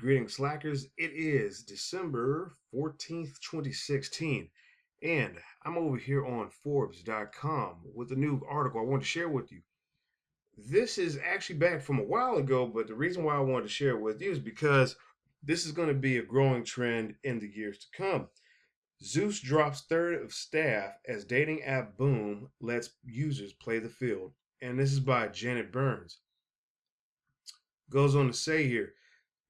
Greetings, Slackers. It is December 14th, 2016, and I'm over here on Forbes.com with a new article I want to share with you. This is actually back from a while ago, but the reason why I wanted to share it with you is because this is going to be a growing trend in the years to come. Zoosk drops third of staff as dating app boom lets users play the field. And this is by Janet Burns. Goes on to say here,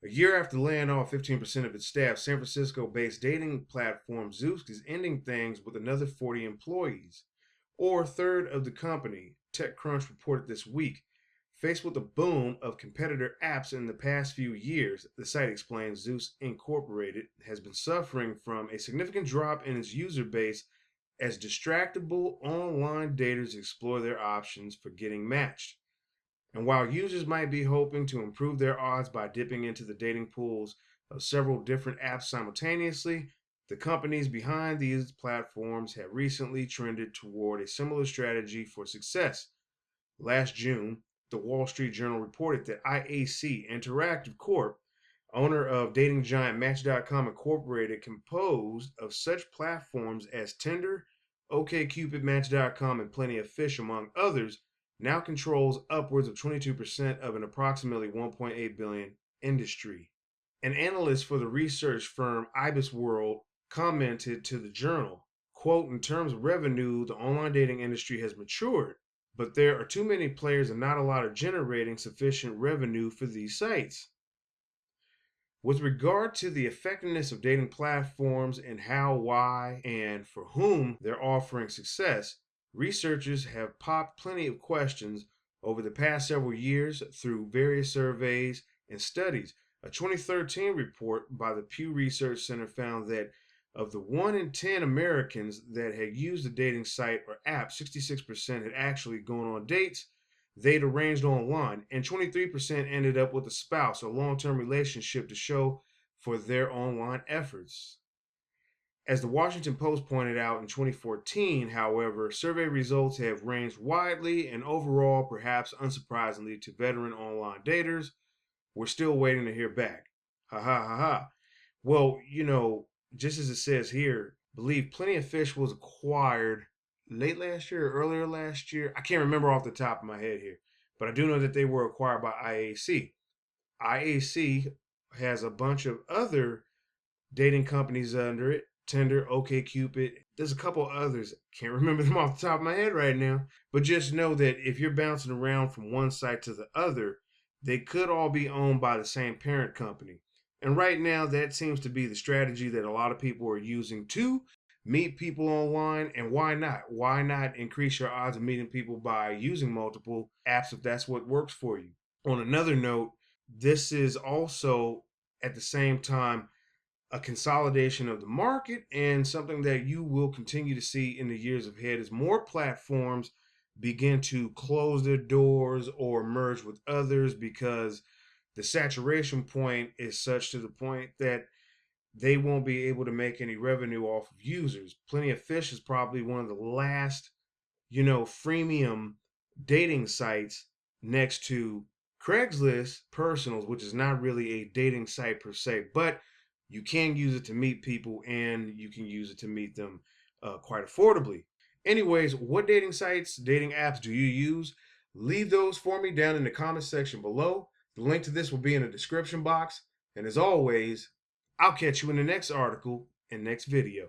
a year after laying off 15% of its staff, San Francisco-based dating platform Zoosk is ending things with another 40 employees, or a third of the company, TechCrunch reported this week. Faced with a boom of competitor apps in the past few years, the site explains Zoosk Incorporated has been suffering from a significant drop in its user base as distractible online daters explore their options for getting matched. And while users might be hoping to improve their odds by dipping into the dating pools of several different apps simultaneously, the companies behind these platforms have recently trended toward a similar strategy for success. Last June, the Wall Street Journal reported that IAC Interactive Corp., owner of dating giant Match.com Incorporated, composed of such platforms as Tinder, OkCupid, Match.com, and Plenty of Fish, among others, now controls upwards of 22% of an approximately 1.8 billion industry. An analyst for the research firm IBISWorld commented to the journal, quote, in terms of revenue, the online dating industry has matured, but there are too many players and not a lot of generating sufficient revenue for these sites. With regard to the effectiveness of dating platforms and how, why, and for whom they're offering success, researchers have popped plenty of questions over the past several years through various surveys and studies. A 2013 report by the Pew Research Center found that of the 1 in 10 Americans that had used a dating site or app, 66% had actually gone on dates they'd arranged online, and 23% ended up with a spouse or long-term relationship to show for their online efforts. As the Washington Post pointed out in 2014, however, survey results have ranged widely, and overall, perhaps unsurprisingly to veteran online daters, we're still waiting to hear back. Ha ha ha ha. Well, just as it says here, I believe Plenty of Fish was acquired late last year or earlier last year. I can't remember off the top of my head here, but I do know that they were acquired by IAC. IAC has a bunch of other dating companies under it. Tinder, OkCupid. There's a couple others. Can't remember them off the top of my head right now. But just know that if you're bouncing around from one site to the other, they could all be owned by the same parent company. And right now, that seems to be the strategy that a lot of people are using to meet people online. And why not? Why not increase your odds of meeting people by using multiple apps if that's what works for you? On another note, this is also at the same time a consolidation of the market and something that you will continue to see in the years ahead as more platforms begin to close their doors or merge with others because the saturation point is such to the point that they won't be able to make any revenue off of users. Plenty of Fish is probably one of the last, freemium dating sites next to Craigslist Personals, which is not really a dating site per se, but you can use it to meet people and you can use it to meet them quite affordably. Anyways, what dating sites, dating apps do you use? Leave those for me down in the comment section below. The link to this will be in the description box. And as always, I'll catch you in the next article and next video.